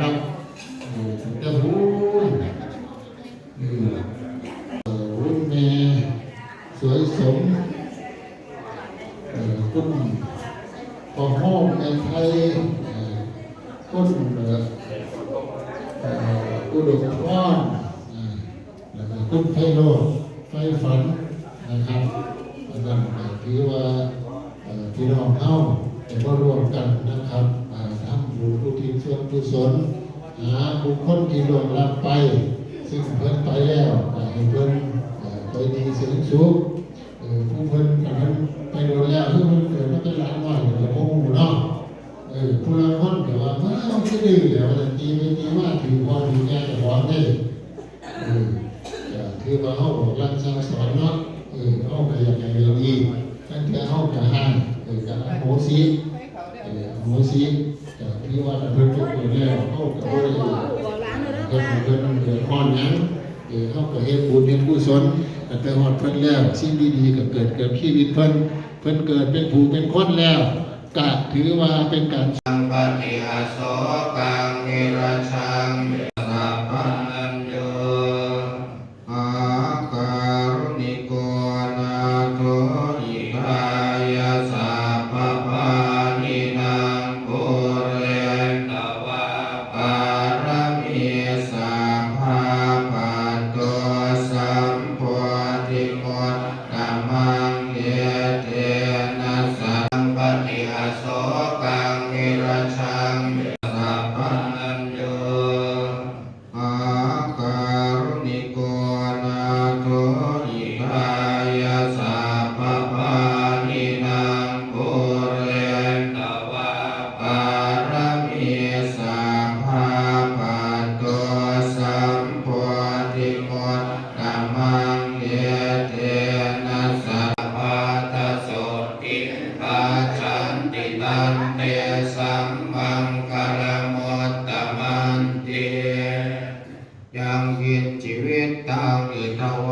นะครับจะพูดรุ่นแม่สวยสมคุณพ่อห้องในไทยคุณอุดมพรแล้วก็คุณไพโรจน์ไฟฝันนะครับนั่นถือว่าพี่น้องเฮาแต่ก็รวมกันนะครับทำบุญอุทิศส่วนกุศลหาบุคคลที่ล่วงลับไปซึ่งเพิ่นไปแล้วให้เพิ่นไปดีเสียงสุขผู้เพิ่นกันนั้นไปโดนแล้วคือมันเกิดมาเป็นหลายน้อยแล้วก็หูเนาะผู้ละคนก็ว่าเมื่อเราจะดื้อแล้วจะตีไปตีมาถือพอถือแก่จะร้อนได้คือว่าเขาบอกรักษาสอนเนาะเขาก็อยากให้เราดีตั้งแต่เขาจะห้ามกับโหสีที่ว่าเพิ่นจะเกิดแล้วเขาก็บ่ได้เพิ่นเกิดข้อนยังเขาก็เฮ็ดบุญเฮ็ดกุศลแต่ฮอดเพิ่นแล้วสิ่งดีๆก็เกิดกับชีวิตเพิ่นเกิดเป็นผู้เป็นคนแล้วก็ถือว่าเป็นการสัมปติอาโสกังนิรัจฉังสัพพัญโยอาการุณิโกนาโทอิกายาสัพพปานินังปุเรนตวะปารมีสัพพะปัตโตสัมโพธิโมกขมังเยเตนะสัมปติอาโสกังนิรัจฉังสัพพัญโยอาการุณิโกนาโทอิกายาสัพพปานินังปุเรนตวะปารมีสัพพะปัตโตสัมโพธิโมกขมังเยเตนะสัพพะทะโสติปัจจันติตันเตสัมมังคารมุตตมันติยังกิจชีวิตตังอิทว